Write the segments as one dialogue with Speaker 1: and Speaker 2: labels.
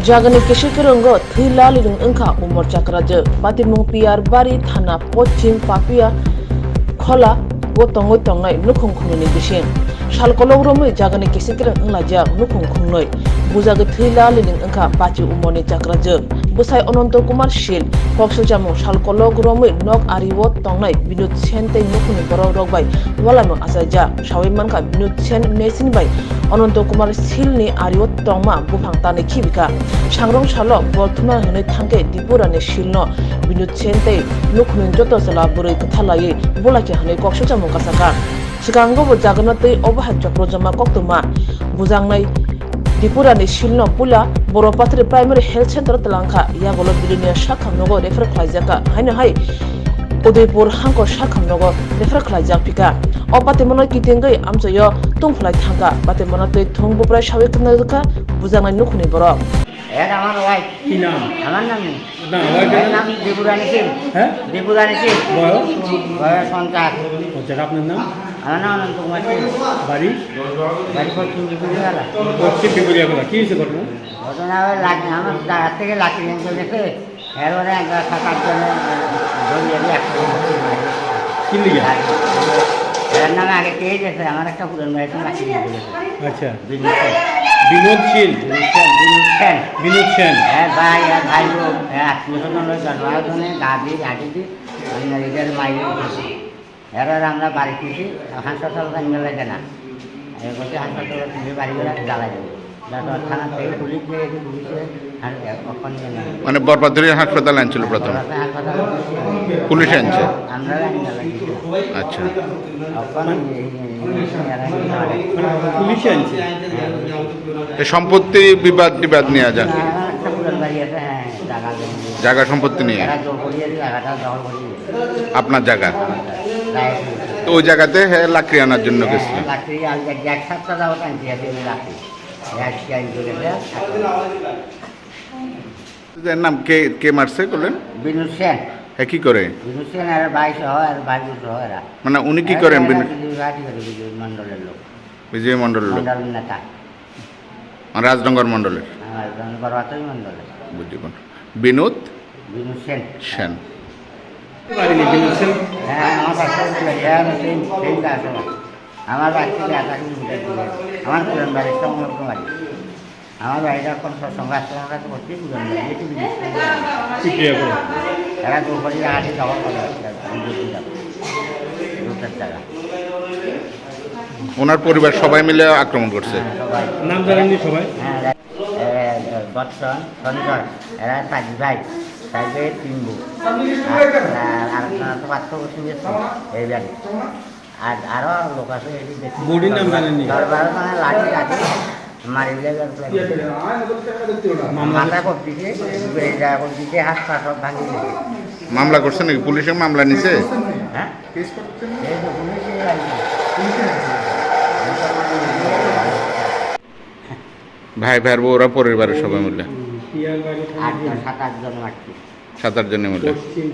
Speaker 1: Jagani Kishikirungo, Thilalin Unka, Umor Chakraja, Patimung Piar Bari, Thana, Pochim, Papia, Kola, Gotongotongai, Nukung Kununi Bishin. Shalkoloromi, Jagani Kishikirun Laja, Nukung Kunoi, Buzaga Thilalin Unka, Pati Umoni Chakraja, Busai Ononto Kumar Shil, Poksujamo, Shalkoloromi, Nok Ariwot Tongai, Binut Chente Nukuni Borog by, Walano Asaja, Shawimanka, Binut Chen Nesin by. Ononto Kumar Silni Ariot Tongma Bupang Tani Kibika Shangrong Shalok Bortuna Hune Tanke Dipurane Shilno Binut Chente Nukumin Joto Sala Buri Katalaye Bulaki Hane Kokshuja Mukasaka Chikango Jaganate Obahat Chakrojama Koktuma Buzangnai Dipurane Shilno Pula Boropatri Primary Health Center Talanka Yagolo Billionaire Shakam Nogo Refer Klajaka Hane Hai Udaipur Hanko Shakam Nogo Refer Klajak Pika Opatimona Kitingai Amsoyo Tungfly Tanka, Batemona Tung Bupra Shawikanaka, Buzanga Nukuni Boro.
Speaker 2: আমার wife
Speaker 3: কি নাম?
Speaker 2: আমার নাম
Speaker 3: না ওয়াইফের
Speaker 2: নাম দেবুরানী সিং।
Speaker 3: হ্যাঁ
Speaker 2: দেবুরানী সিং
Speaker 3: বয়স
Speaker 2: বয়স 50।
Speaker 3: আচ্ছা আপনার নাম?
Speaker 2: আমার নাম অনন্ত কুমার সিং।
Speaker 3: বাড়ি
Speaker 2: বাড়ি পশ্চিম বিপুরিয়ালা।
Speaker 3: পশ্চিম বিপুরিয়ালা। কি হয়েছে ঘটনা?
Speaker 2: ঘটনা আমার জায়গা থেকে লাঠি নিয়ে চলেছে এরপরে 7-8 জনে ধরিয়ে দিয়ে
Speaker 3: কি লিগে?
Speaker 2: এর নামে আগে পেয়ে গেছে আমার একটা পুরন বাড়িতে লাঠি নিয়ে চলেছে।
Speaker 3: আচ্ছা
Speaker 2: বিনোদ সেন।
Speaker 3: বিনোদ সেন। বিনোদ সেন
Speaker 2: হ্যাঁ ভাই আর ভাই আত্মীয়স্বজন জন্মাজনে গাভি ঘাটি দি রেজাল মাইলে উঠেছি এবার আমরা বাড়ি খুশি হাসপাতাল নিয়ে লাগে না বলছে হাসপাতালে তুমি বাড়ি করে জ্বালা যাবে থানা থেকে পুলিশ গিয়ে পুলিশে
Speaker 4: মানে বরপাত্রী হাসপাতালে আনছিল প্রথম
Speaker 2: হাসপাতালে
Speaker 4: পুলিশ আনছে
Speaker 2: আমরা
Speaker 4: আচ্ছা
Speaker 3: পুলিশ আনছে
Speaker 4: এই সম্পত্তি বিবাদ টিবাদ নিয়ে যান
Speaker 2: একটা পুরন বাড়ি আছে হ্যাঁ
Speaker 4: জায়গা সম্পত্তি নিয়ে
Speaker 2: এরা জোর করিয়ে জায়গাটা দখল করিয়ে
Speaker 4: আপনার জায়গা তো ওই জায়গাতে হ্যাঁ লাকড়ি আনার জন্য গেছিল
Speaker 2: লাকড়ি আর এক সপ্তাহ যাবো টানছি আছে লাকড়ি
Speaker 4: এর নাম কে কে মারছে বললেন?
Speaker 2: বিনোদ সেন।
Speaker 4: হ্যাঁ কি করে?
Speaker 2: বিনোদ সেন আর ভাই সহ আর ভাই সহ এরা
Speaker 4: মানে উনি কি করেন?
Speaker 2: বিজয় মন্ডলের লোক।
Speaker 4: বিজয় মন্ডলের লোক
Speaker 2: মন্ডল নেতা
Speaker 4: রাজনগর মন্ডলের
Speaker 2: গর্বাতই মন্ডলের
Speaker 4: বুঝি বিনোদ
Speaker 2: বিনোদ সেন
Speaker 4: সেন
Speaker 3: বাড়ি বিনোদ সেন।
Speaker 2: হ্যাঁ আমার বাচ্চা আছে আমার বাচ্চা আমার পুরান বাড়ির সঙ্গে বাড়ি আমার বাড়িটা কোন সঙ্গে আসতে করছি পুরান বাড়ি এরা দুপুরি হাঁটি দখল করে দুটার টাকা
Speaker 4: ওনার পরিবার সবাই মিলে আক্রমণ করছে।
Speaker 2: সবাই
Speaker 3: নাম জানেননি সবাই?
Speaker 2: হ্যাঁ দর্শন সঞ্জয় এরা 5 ভাই 5 3 বউ আর তো পাত্র বসে এই বাড়ি আর আরো লোক আছে
Speaker 3: বডির নাম জানেননি?
Speaker 2: দরবার মানে লাঠি লাঠি মারিলে মাথা করতেছে করতেছে হাত পা সব ভাঙি দিয়েছে।
Speaker 4: মামলা করছে নাকি? পুলিশে মামলা নিছে?
Speaker 2: হ্যাঁ
Speaker 4: ভাই ভাইয়ের ওরা পরিবারের সবাই মিলে
Speaker 2: 7-8 জন মারছে
Speaker 4: 7-8 জনের মিলে
Speaker 3: পশ্চিম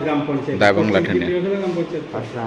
Speaker 3: গ্রাম পঞ্চায়েত
Speaker 4: দায়বং লাঠি নিয়ে
Speaker 3: গ্রাম পঞ্চায়েত
Speaker 2: পশ্চিম